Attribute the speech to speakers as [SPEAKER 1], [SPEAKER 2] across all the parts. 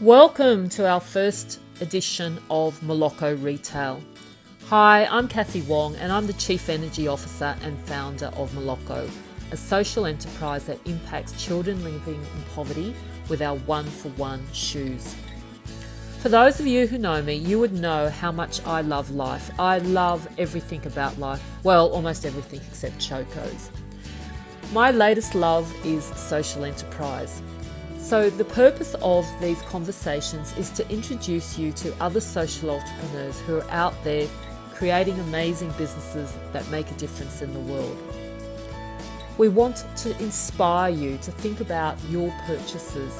[SPEAKER 1] Welcome to our first edition of Moeloco Retale. Hi, I'm Kathy Wong and I'm the Chief Energy Officer and founder of Moeloco, a social enterprise that impacts children living in poverty with our one-for-one shoes. For those of you who know me, you would know how much I love life. I love everything about life. Well, almost everything except chocos. My latest love is social enterprise. So the purpose of these conversations is to introduce you to other social entrepreneurs who are out there creating amazing businesses that make a difference in the world. We want to inspire you to think about your purchases.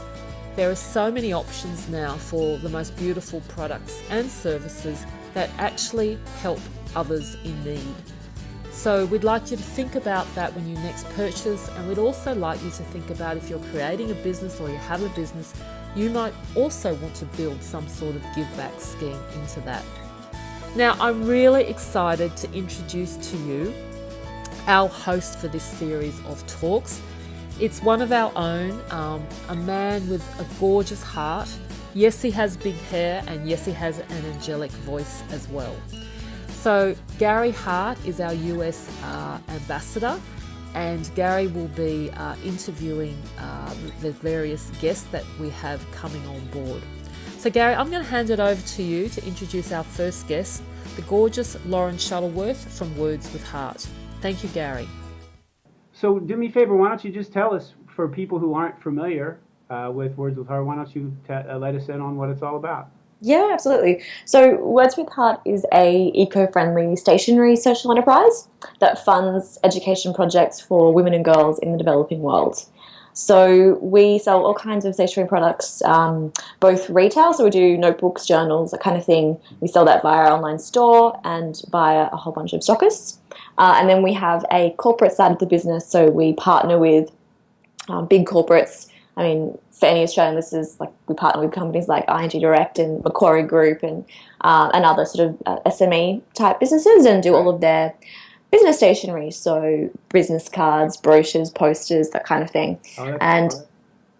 [SPEAKER 1] There are so many options now for the most beautiful products and services that actually help others in need. So we'd like you to think about that when you next purchase, and we'd also like you to think about if you're creating a business or you have a business, you might also want to build some sort of give back scheme into that. Now, I'm really excited to introduce to you our host for this series of talks. It's one of our own, a man with a gorgeous heart. Yes, he has big hair, and yes, he has an angelic voice as well. So Gary Hart is our US ambassador, and Gary will be interviewing the various guests that we have coming on board. So Gary, I'm going to hand it over to you to introduce our first guest, the gorgeous Lauren Shuttleworth from Words with Heart. Thank you, Gary.
[SPEAKER 2] So do me a favor, why don't you just tell us, for people who aren't familiar with Words with Heart, why don't you let us in on what it's all about?
[SPEAKER 3] Yeah, absolutely. So Words with Heart is a eco-friendly stationery social enterprise that funds education projects for women and girls in the developing world. So we sell all kinds of stationery products, both retail, so we do notebooks, journals, that kind of thing. We sell that via our online store and via a whole bunch of stockists. And then we have a corporate side of the business, so we partner with big corporates. I mean, for any Australian listeners, like, we partner with companies like ING Direct and Macquarie Group and other sort of SME type businesses, and do all of their business stationery, so business cards, brochures, posters, that kind of thing.
[SPEAKER 2] Oh,
[SPEAKER 3] and
[SPEAKER 2] cool.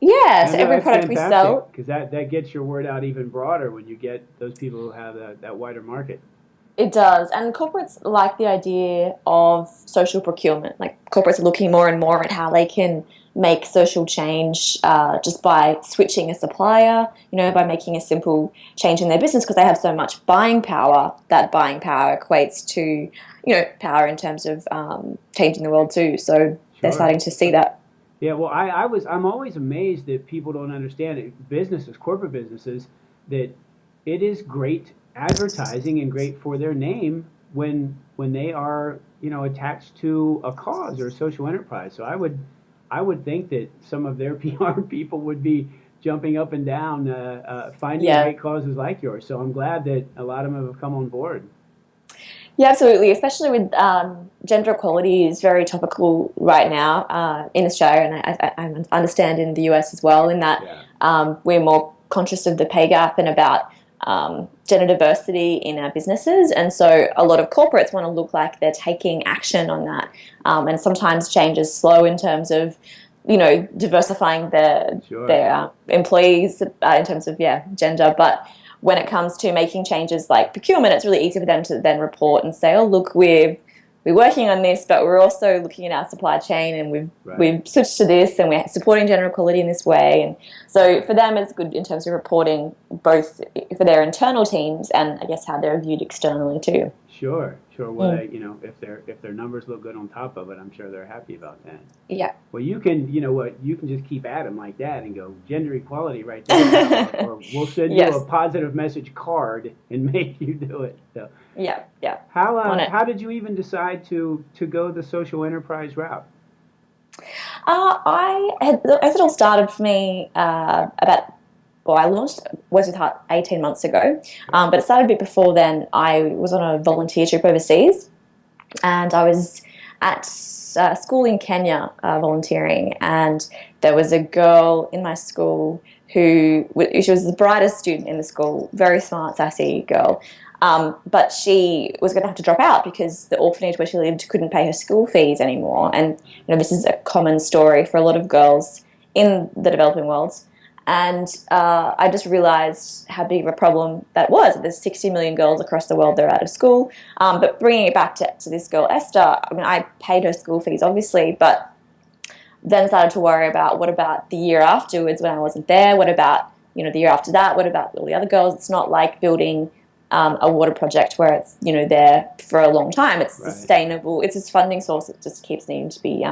[SPEAKER 3] yeah, so every product we sell,
[SPEAKER 2] because that gets your word out even broader when you get those people who have that wider market.
[SPEAKER 3] it does. And corporates like the idea of social procurement. Like, corporates are looking more and more at how they can make social change just by switching a supplier, by making a simple change in their business, because they have so much buying power. That buying power equates to, power in terms of changing the world too. So they're starting to see that.
[SPEAKER 2] Yeah, well, I'm always amazed that people don't understand it. Businesses, corporate businesses, that it is great advertising and great for their name when they are, attached to a cause or a social enterprise. So I would think that some of their PR people would be jumping up and down, finding great causes like yours. So I'm glad that a lot of them have come on board.
[SPEAKER 3] Yeah, absolutely. Especially with gender equality is very topical right now in Australia, and I understand in the US as well, in that we're more conscious of the pay gap and about gender diversity in our businesses. And so a lot of corporates want to look like they're taking action on that. And sometimes change is slow in terms of, diversifying their employees in terms of, gender. But when it comes to making changes like procurement, it's really easy for them to then report and say, oh, look, we're working on this, but we're also looking at our supply chain, and we've switched to this, and we're supporting gender equality in this way. And so for them, it's good in terms of reporting both for their internal teams and, I guess, how they're viewed externally too.
[SPEAKER 2] Sure. Well, if their numbers look good on top of it, I'm sure they're happy about that.
[SPEAKER 3] Yeah.
[SPEAKER 2] Well, you can just keep at them like that and go, gender equality right there, or we'll send you a positive message card and make you do it. So.
[SPEAKER 3] Yeah.
[SPEAKER 2] How did you even decide to go the social enterprise route?
[SPEAKER 3] It all started for me I launched Words with Heart 18 months ago, but it started a bit before then. I was on a volunteer trip overseas, and I was at school in Kenya volunteering, and there was a girl in my school she was the brightest student in the school, very smart, sassy girl, but she was going to have to drop out because the orphanage where she lived couldn't pay her school fees anymore. And this is a common story for a lot of girls in the developing world. And I just realized how big of a problem that was. There's 60 million girls across the world that are out of school. But bringing it back to this girl, Esther, I mean, I paid her school fees, obviously, but then started to worry about what about the year afterwards when I wasn't there? What about, the year after that? What about all the other girls? It's not like building a water project where it's, there for a long time. It's sustainable. It's this funding source that just keeps needing to be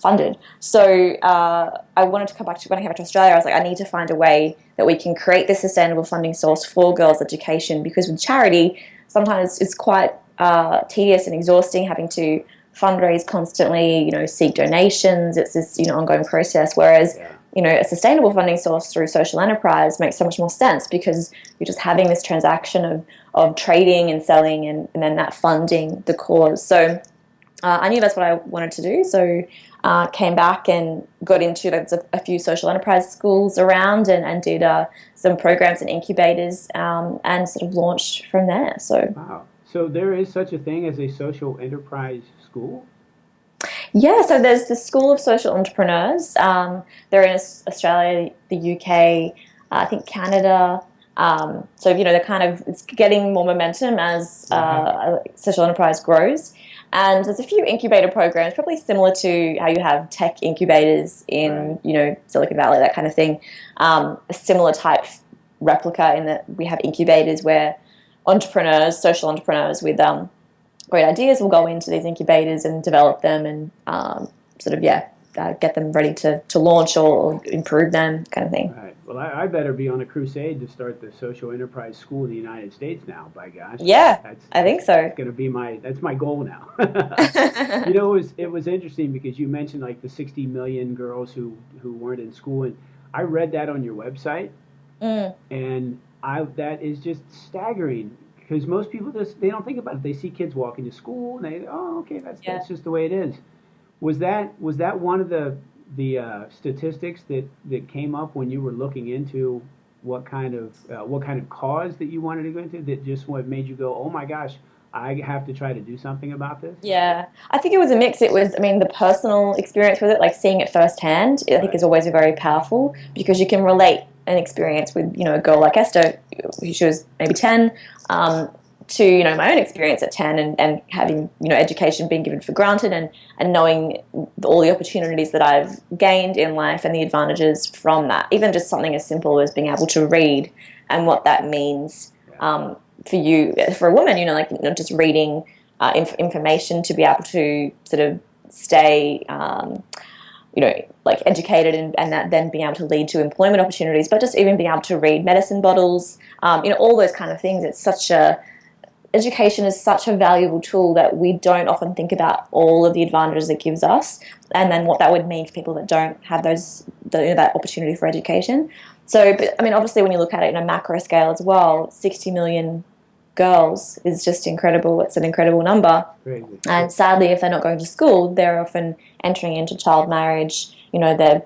[SPEAKER 3] funded. So I wanted to come back to, when I came back to Australia, I was like, I need to find a way that we can create this sustainable funding source for girls' education, because with charity, sometimes it's quite tedious and exhausting having to fundraise constantly, seek donations. It's this, ongoing process, whereas a sustainable funding source through social enterprise makes so much more sense, because you're just having this transaction of trading and selling and then that funding the cause. So I knew that's what I wanted to do, so came back and got into a few social enterprise schools around and did some programs and incubators and sort of launched from there. So
[SPEAKER 2] wow. So there is such a thing as a social enterprise school?
[SPEAKER 3] Yeah, so there's the School of Social Entrepreneurs. They're in Australia, the UK, I think Canada. So, they're kind of, it's getting more momentum as social enterprise grows. And there's a few incubator programs, probably similar to how you have tech incubators in, Silicon Valley, that kind of thing. A similar type replica in that we have incubators where social entrepreneurs with great ideas will go into these incubators and develop them and get them ready to launch or improve them, kind of thing.
[SPEAKER 2] Right. Well, I better be on a crusade to start the social enterprise school in the United States now, by gosh.
[SPEAKER 3] Yeah, I think so.
[SPEAKER 2] It's going to be that's my goal now. It was interesting because you mentioned like the 60 million girls who weren't in school, and I read that on your website, and that is just staggering. Because most people they don't think about it. They see kids walking to school and they okay, that's just the way it is. Was that one of the statistics that came up when you were looking into what kind of cause that you wanted to go into, that just what made you go, oh my gosh, I have to try to do something about this?
[SPEAKER 3] Yeah, I think it was a mix. It was, the personal experience with it, like seeing it firsthand, I think is always very powerful, because you can relate an experience with, a girl like Esther, she was maybe 10, to, my own experience at 10 and having, education being given for granted and knowing all the opportunities that I've gained in life and the advantages from that. Even just something as simple as being able to read and what that means for a woman, not just reading information to be able to sort of stay educated and that then being able to lead to employment opportunities, but just even being able to read medicine bottles, all those kind of things. Education is such a valuable tool that we don't often think about all of the advantages it gives us, and then what that would mean for people that don't have that opportunity for education. So, obviously when you look at it in a macro scale as well, 60 million girls is just incredible. It's an incredible number.
[SPEAKER 2] Crazy.
[SPEAKER 3] And sadly, if they're not going to school, they're often entering into child marriage. They're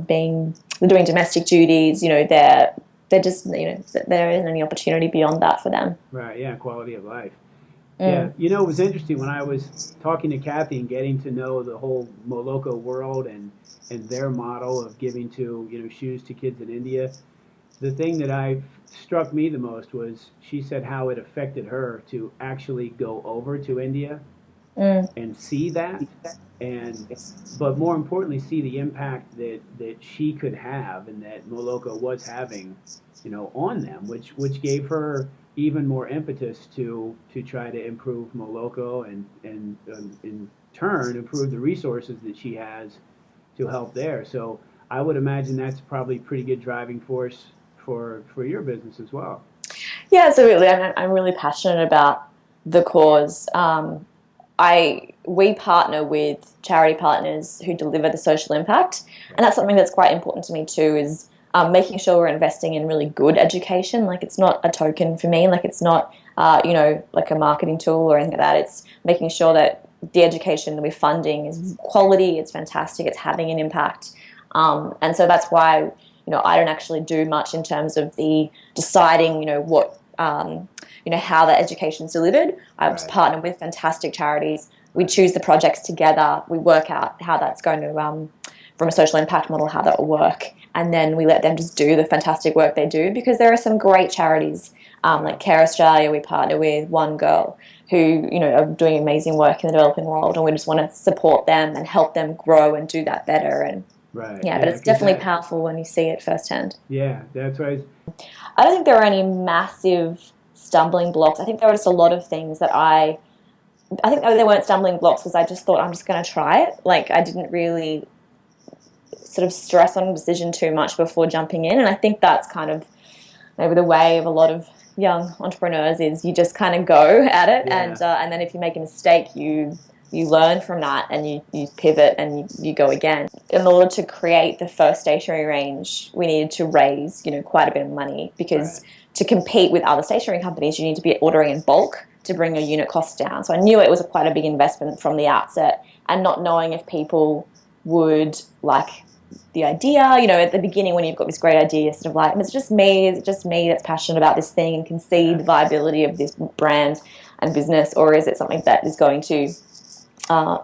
[SPEAKER 3] doing domestic duties. They're just, there isn't any opportunity beyond that for them.
[SPEAKER 2] Right. Yeah. Quality of life. Yeah. It was interesting when I was talking to Kathy and getting to know the whole Moeloco world and their model of giving to shoes to kids in India. The thing that struck me the most was she said how it affected her to actually go over to India and see that, but more importantly, see the impact that she could have and that Moeloco was having, on them, which gave her even more impetus to try to improve Moeloco and in turn improve the resources that she has to help there. So I would imagine that's probably a pretty good driving force for your business as well.
[SPEAKER 3] Yeah, absolutely. I'm really passionate about the cause. We partner with charity partners who deliver the social impact, and that's something that's quite important to me too, is making sure we're investing in really good education. Like, it's not a token for me, like it's not like a marketing tool or anything like that. It's making sure that the education that we're funding is quality, it's fantastic, it's having an impact. And so that's why I don't actually do much in terms of the deciding what how the education is delivered. I just partner with fantastic charities. We choose the projects together. We work out how that's going to from a social impact model how that will work. And then we let them just do the fantastic work they do, because there are some great charities like Care Australia we partner with, One Girl, who, you know, are doing amazing work in the developing world, and we just want to support them and help them grow and do that better. And but it's definitely powerful when you see it firsthand.
[SPEAKER 2] Yeah, that's right.
[SPEAKER 3] I don't think there are any massive stumbling blocks. I think there were just a lot of things that I think there weren't stumbling blocks because I just thought I'm just going to try it. Like, I didn't really sort of stress on a decision too much before jumping in, and I think that's kind of maybe the way of a lot of young entrepreneurs is you just kind of go at it, and then if you make a mistake, you learn from that and you pivot and you go again. In order to create the first stationery range, we needed to raise, you know, quite a bit of money, because to compete with other stationery companies, you need to be ordering in bulk to bring your unit costs down. So I knew it was quite a big investment from the outset, and not knowing if people would like the idea, you know, at the beginning when you've got this great idea, sort of like, is it just me that's passionate about this thing and can see the viability of this brand and business, or is it something that is going to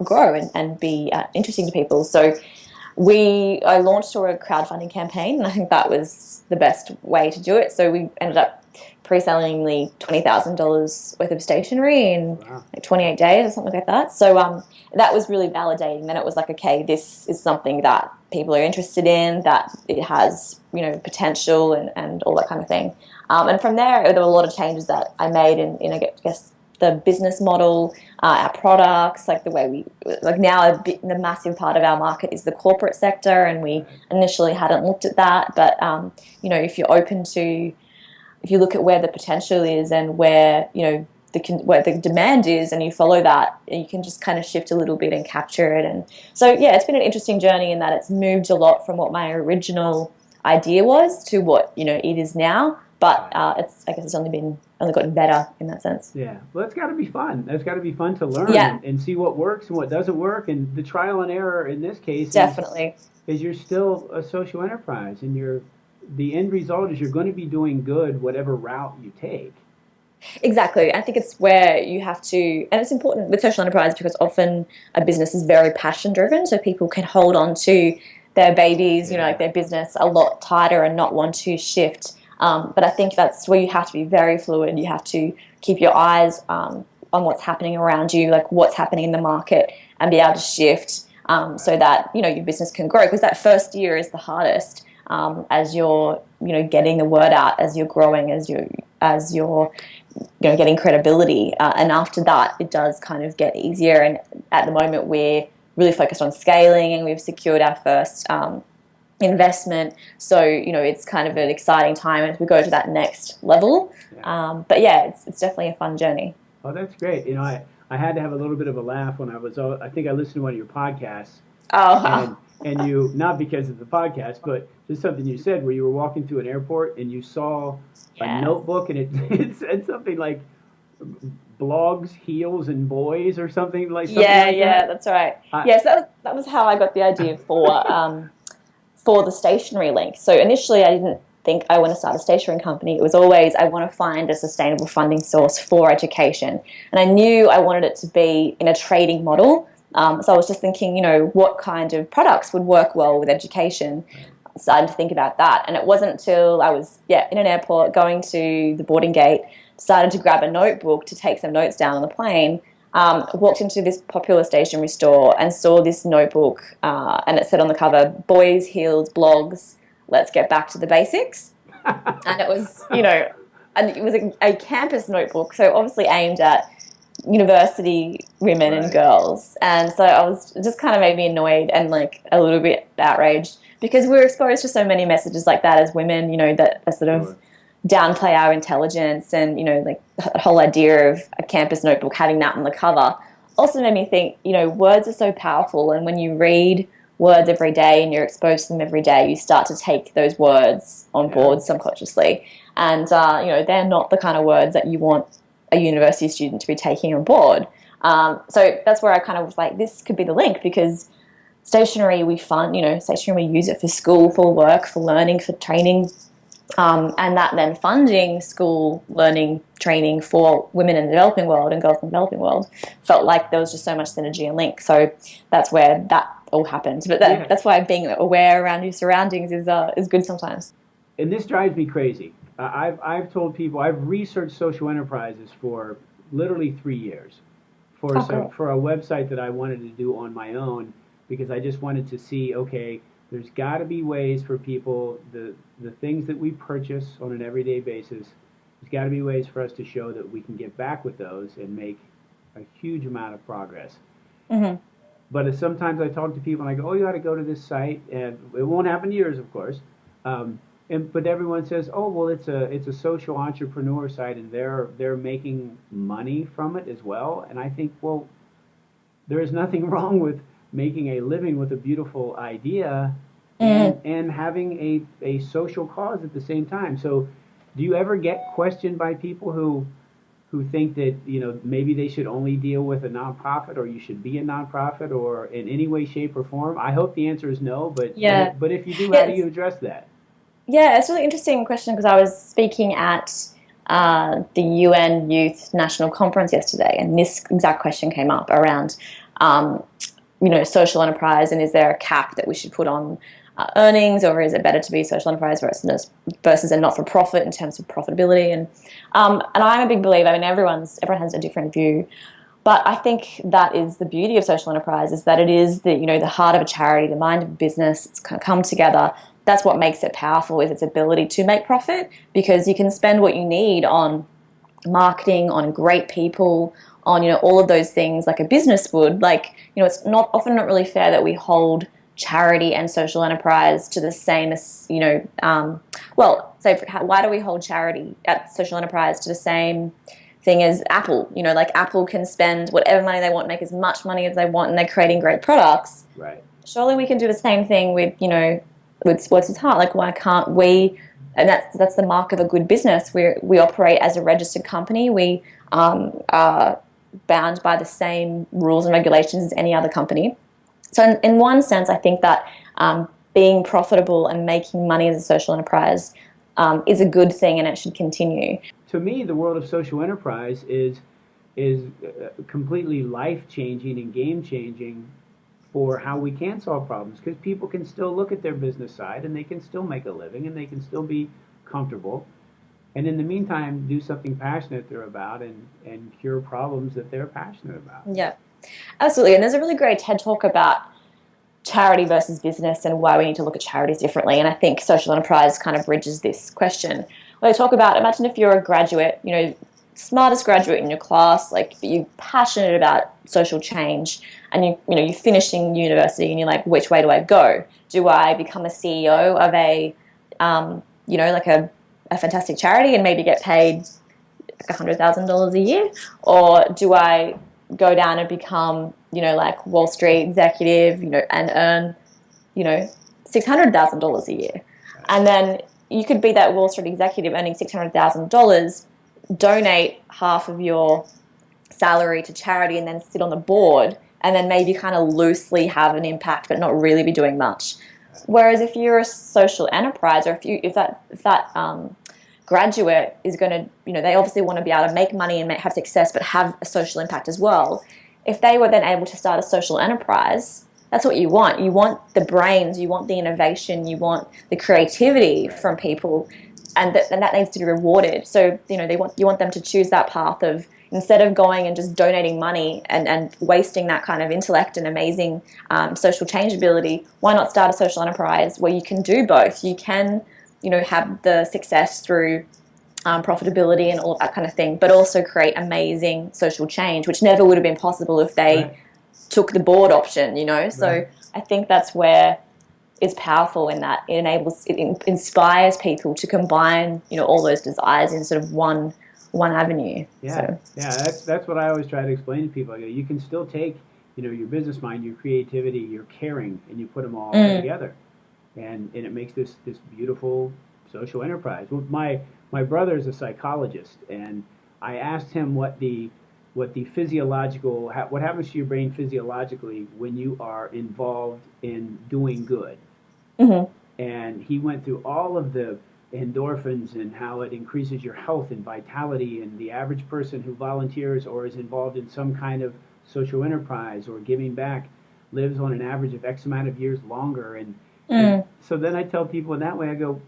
[SPEAKER 3] grow and be interesting to people? So I launched a crowdfunding campaign, and I think that was the best way to do it. So we ended up pre-selling the $20,000 worth of stationery in like 28 days or something like that. So that was really validating. Then it was like, okay, this is something that people are interested in, that it has, you know, potential and all that kind of thing. And from there were a lot of changes that I made in I guess, the business model, our products, like the way now the massive part of our market is the corporate sector, and we initially hadn't looked at that. But, you know, if you look at where the potential is and where, you know, where the demand is, and you follow that, you can just kind of shift a little bit and capture it. And so, yeah, it's been an interesting journey in that it's moved a lot from what my original idea was to what, you know, it is now. But I guess it's only gotten better in that sense.
[SPEAKER 2] Yeah, well, it's got to be fun. It's got to be fun to learn and see what works and what doesn't work, and the trial and error in this case.
[SPEAKER 3] Definitely,
[SPEAKER 2] is you're still a social enterprise, and the end result is you're going to be doing good whatever route you take.
[SPEAKER 3] Exactly. I think it's where you have to, and it's important with social enterprise because often a business is very passion driven, so people can hold on to their babies, you know, like their business a lot tighter and not want to shift. But I think that's where you have to be very fluid. You have to keep your eyes on what's happening around you, like what's happening in the market, and be able to shift so that, you know, your business can grow. Because that first year is the hardest as you're, you know, getting the word out, as you're growing, as you're you know, getting credibility. And after that, it does kind of get easier. And at the moment, we're really focused on scaling, and we've secured our first investment. So, you know, it's kind of an exciting time as we go to that next level. But yeah, it's definitely a fun journey.
[SPEAKER 2] Oh, that's great. You know, I had to have a little bit of a laugh when I think I listened to one of your podcasts.
[SPEAKER 3] Oh,
[SPEAKER 2] and you, not because of the podcast, but just something you said where you were walking through an airport and you saw a notebook, and it said something like blogs, heels, and boys, or something like that.
[SPEAKER 3] That's right. Yes, that was how I got the idea for the stationery link. So initially I didn't think I want to start a stationery company. It was always I want to find a sustainable funding source for education. And I knew I wanted it to be in a trading model. So I was just thinking, you know, what kind of products would work well with education. I started to think about that. And it wasn't until I was in an airport going to the boarding gate, decided to grab a notebook to take some notes down on the plane, walked into this popular stationery store and saw this notebook, and it said on the cover, "Boys, Heels, Blogs, let's get back to the basics." And it was, you know, and it was a campus notebook, so obviously aimed at university women and girls. And so I was just kind of made me annoyed and like a little bit outraged, because we're exposed to so many messages like that as women, you know, that sort of downplay our intelligence, and, you know, like the whole idea of a campus notebook having that on the cover also made me think, you know, words are so powerful, and when you read words every day and you're exposed to them every day, you start to take those words on board subconsciously. And, you know, they're not the kind of words that you want a university student to be taking on board. So that's where I kind of was like, this could be the link, because stationery we fund, you know, stationery we use it for school, for work, for learning, for training. And that then funding school learning training for women in the developing world and girls in the developing world felt like there was just so much synergy and link. So that's where that all happens. But
[SPEAKER 2] Yeah.
[SPEAKER 3] that's why being aware around your surroundings is good sometimes.
[SPEAKER 2] And this drives me crazy. I've told people I've researched social enterprises for literally 3 years for a website that I wanted to do on my own because I just wanted to see, okay, there's got to be ways for people the things that we purchase on an everyday basis. There's got to be ways for us to show that we can get back with those and make a huge amount of progress.
[SPEAKER 3] Mm-hmm.
[SPEAKER 2] But sometimes I talk to people and I go, "Oh, you ought to go to this site," and it won't happen to yours, of course. But everyone says, "Oh, well, it's a social entrepreneur site, and they're making money from it as well." And I think, well, there is nothing wrong with making a living with a beautiful idea and having a social cause at the same time. So, do you ever get questioned by people who think that maybe they should only deal with a nonprofit, or you should be a nonprofit, or in any way, shape, or form? I hope the answer is no, but but if you do, how do you address that?
[SPEAKER 3] Yeah, it's a really interesting question because I was speaking at the UN Youth National Conference yesterday, and this exact question came up around, social enterprise, and is there a cap that we should put on earnings, or is it better to be a social enterprise versus a not-for-profit in terms of profitability? And I'm a big believer. I mean, everyone has a different view. But I think that is the beauty of social enterprise, is that it is the heart of a charity, the mind of a business. It's kind of come together. That's what makes it powerful, is its ability to make profit, because you can spend what you need on marketing, on great people, on all of those things like a business would. Like, it's often not really fair that we hold charity and social enterprise to the same as why do we hold charity at social enterprise to the same thing as Apple? Like Apple can spend whatever money they want, make as much money as they want, and they're creating great products.
[SPEAKER 2] Right.
[SPEAKER 3] Surely we can do the same thing with with Sports with Heart. Like, why can't we? And that's the mark of a good business. We operate as a registered company. We are bound by the same rules and regulations as any other company. So in one sense, I think that being profitable and making money as a social enterprise is a good thing, and it should continue.
[SPEAKER 2] To me, the world of social enterprise is completely life-changing and game-changing for how we can solve problems, because people can still look at their business side and they can still make a living and they can still be comfortable, and in the meantime do something passionate they're about and cure problems that they're passionate about.
[SPEAKER 3] Yeah, absolutely. And there's a really great TED talk about charity versus business and why we need to look at charities differently, and I think social enterprise kind of bridges this question. Where they talk about, imagine if you're a graduate, smartest graduate in your class, like you're passionate about social change, and you're finishing university and you're like, which way do I go? Do I become a CEO of a fantastic charity and maybe get paid like $100,000 a year, or do I go down and become like Wall Street executive and earn $600,000 a year? And then you could be that Wall Street executive earning $600,000, donate half of your salary to charity, and then sit on the board, and then maybe kind of loosely have an impact but not really be doing much. Whereas if you're a social enterprise, or if that graduate is going to, they obviously want to be able to make money and have success but have a social impact as well. If they were then able to start a social enterprise, that's what you want. You want the brains, you want the innovation, you want the creativity from people, and that needs to be rewarded. So you want them to choose that path of, instead of going and just donating money and wasting that kind of intellect and amazing social change ability, why not start a social enterprise where you can do both? You can have the success through profitability and all of that kind of thing, but also create amazing social change, which never would have been possible if they took the board option, So I think that's where it's powerful, in that it inspires people to combine, all those desires in sort of one avenue.
[SPEAKER 2] Yeah, that's what I always try to explain to people. You can still take, your business mind, your creativity, your caring, and you put them all together, and it makes this beautiful social enterprise. Well, my brother is a psychologist, and I asked him what happens to your brain physiologically when you are involved in doing good. Mm-hmm. And he went through all of the endorphins and how it increases your health and vitality, and the average person who volunteers or is involved in some kind of social enterprise or giving back, lives on an average of X amount of years longer. And so then I tell people in that way, I go,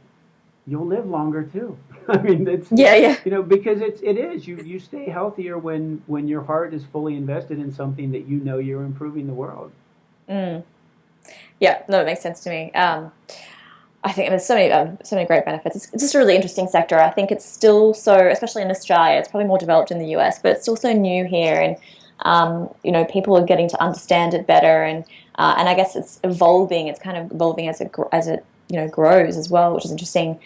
[SPEAKER 2] you'll live longer too. I mean, it's,
[SPEAKER 3] Yeah.
[SPEAKER 2] because it is, you stay healthier when your heart is fully invested in something that you're improving the world.
[SPEAKER 3] Yeah, no, it makes sense to me. I think there's so many great benefits. It's just a really interesting sector. I think it's still so, especially in Australia, it's probably more developed in the US, but it's still so new here, and people are getting to understand it better, and I guess it's evolving. It's kind of evolving as it grows as well, which is interesting.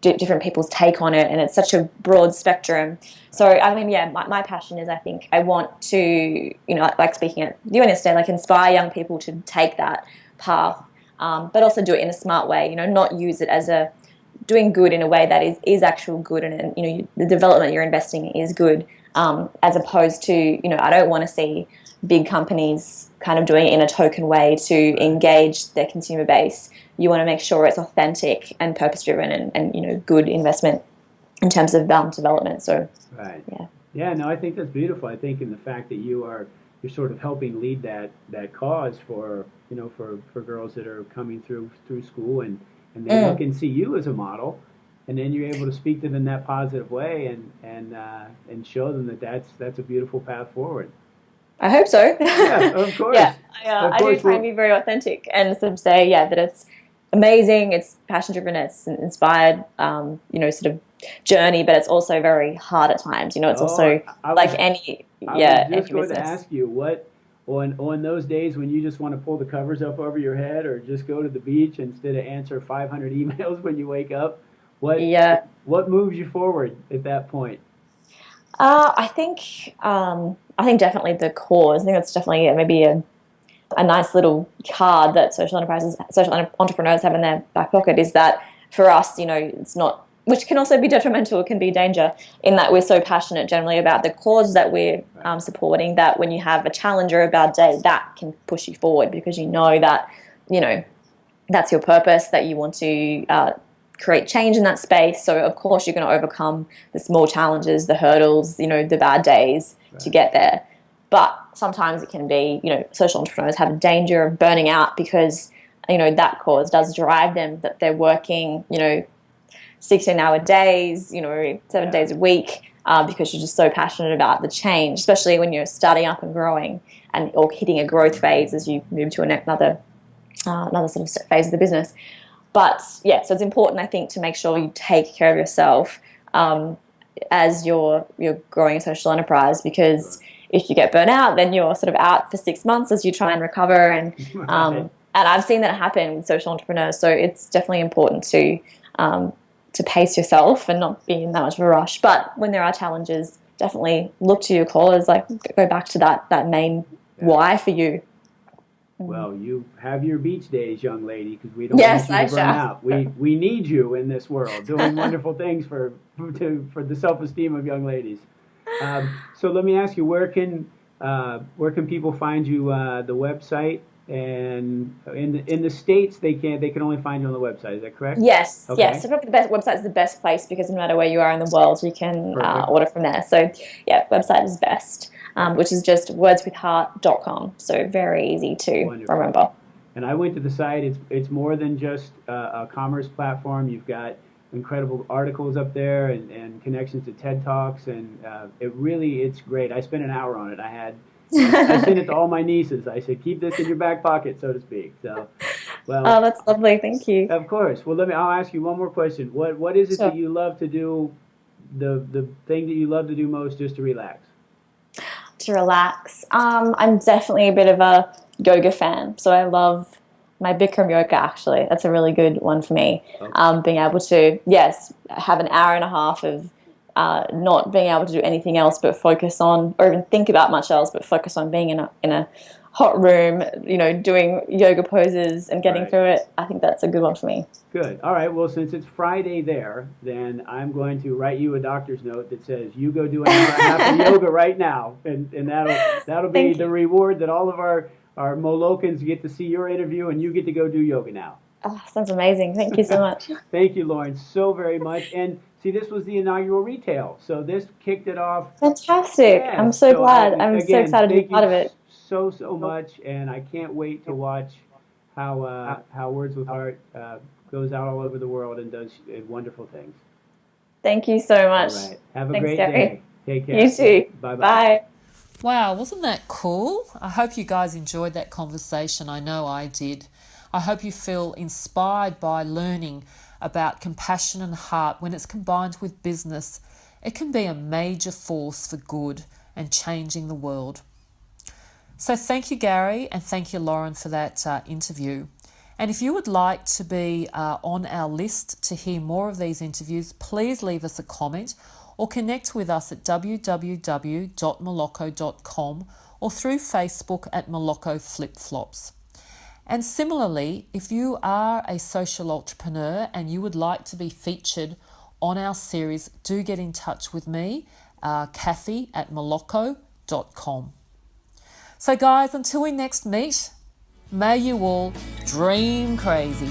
[SPEAKER 3] Different people's take on it, and it's such a broad spectrum. So I mean, yeah, my passion is, I think I want to, like speaking at the university, like inspire young people to take that path, but also do it in a smart way. Not use it as doing good in a way that is actual good, and the development you're investing in is good, as opposed to, I don't want to see big companies kind of doing it in a token way to engage their consumer base. You want to make sure it's authentic and purpose-driven, and good investment in terms of development. So,
[SPEAKER 2] right.
[SPEAKER 3] Yeah.
[SPEAKER 2] Yeah, no, I think that's beautiful. I think in the fact that you're sort of helping lead that cause for girls that are coming through school, and they look and see you as a model, and then you're able to speak to them in that positive way, and show them that that's a beautiful path forward.
[SPEAKER 3] I hope so.
[SPEAKER 2] Yeah, of course.
[SPEAKER 3] Yeah, I do try and be very authentic and sort of say, that it's amazing, it's passion driven, it's inspired, sort of journey, but it's also very hard at times. It's also like any
[SPEAKER 2] going to ask you what on those days when you just want to pull the covers up over your head, or just go to the beach instead of answer 500 emails when you wake up. What moves you forward at that point?
[SPEAKER 3] I think definitely the cause. I think that's definitely maybe a nice little card that social entrepreneurs have in their back pocket, is that for us, it's not, which can also be detrimental, it can be danger, in that we're so passionate generally about the cause that we're supporting, that when you have a challenge or a bad day, that can push you forward, because that, that's your purpose, that you want to create change in that space. So of course you're going to overcome the small challenges, the hurdles, the bad days to get there. But sometimes it can be, social entrepreneurs have a danger of burning out, because, that cause does drive them, that they're working, 16-hour days, 7 days a week, because you're just so passionate about the change, especially when you're starting up and growing or hitting a growth phase as you move to another sort of phase of the business. But yeah, so it's important, I think, to make sure you take care of yourself as you're growing a social enterprise, because if you get burnt out, then you're sort of out for 6 months as you try and recover. And I've seen that happen with social entrepreneurs. So it's definitely important to pace yourself and not be in that much of a rush. But when there are challenges, definitely look to your cause, like go back to that main why for you.
[SPEAKER 2] Well, you have your beach days, young lady, because we don't want you to burn out. We need you in this world, doing wonderful things for the self-esteem of young ladies. So let me ask you, where can people find you? The website, and in the States they can only find you on the website. Is that correct?
[SPEAKER 3] Yes.
[SPEAKER 2] Okay.
[SPEAKER 3] Yes. So probably the website is the best place, because no matter where you are in the world, you can order from there. So yeah, website is best. Which is just wordswithheart.com. So very easy to remember.
[SPEAKER 2] And I went to the site. It's more than just a commerce platform. You've got incredible articles up there, and connections to TED Talks, and it's great. I spent an hour on it. I sent it to all my nieces. I said, keep this in your back pocket, so to speak. So, well.
[SPEAKER 3] Oh, that's lovely. Thank you.
[SPEAKER 2] Of course. Well, I'll ask you one more question. What is it that you love to do? The thing that you love to do most, just to relax?
[SPEAKER 3] To relax. I'm definitely a bit of a yoga fan, so I love my Bikram yoga, actually. That's a really good one for me. Okay. Being able to, have an hour and a half of not being able to do anything else but focus on, or even think about much else, but focus on being in a hot room, doing yoga poses and getting through it. I think that's a good one for me.
[SPEAKER 2] Good. All right. Well, since it's Friday there, then I'm going to write you a doctor's note that says you go do an hour and a half of yoga right now, and that'll be the reward that all of our Moelocans get to see your interview, and you get to go do yoga now.
[SPEAKER 3] Oh, sounds amazing. Thank you so much.
[SPEAKER 2] Thank you, Lauren, so very much. And see, this was the inaugural Retale, so this kicked it off.
[SPEAKER 3] Fantastic. Yeah, I'm so glad. I'm so excited to be part of it.
[SPEAKER 2] so much, and I can't wait to watch how Words with Heart goes out all over the world and does wonderful things.
[SPEAKER 3] Thank you so much.
[SPEAKER 2] All right. Have a
[SPEAKER 3] Thanks,
[SPEAKER 2] great
[SPEAKER 3] Gary.
[SPEAKER 2] day. Take care.
[SPEAKER 3] You too.
[SPEAKER 2] Bye-bye.
[SPEAKER 3] Bye.
[SPEAKER 1] Wow, wasn't that cool? I hope you guys enjoyed that conversation. I know I did. I hope you feel inspired by learning about compassion and heart. When it's combined with business, it can be a major force for good and changing the world. So thank you, Gary, and thank you, Lauren, for that interview. And if you would like to be on our list to hear more of these interviews, please leave us a comment or connect with us at www.moeloco.com or through Facebook at Moeloco Flip-Flops. And similarly, if you are a social entrepreneur and you would like to be featured on our series, do get in touch with me, Kathy at Moeloco.com. So guys, until we next meet, may you all dream crazy.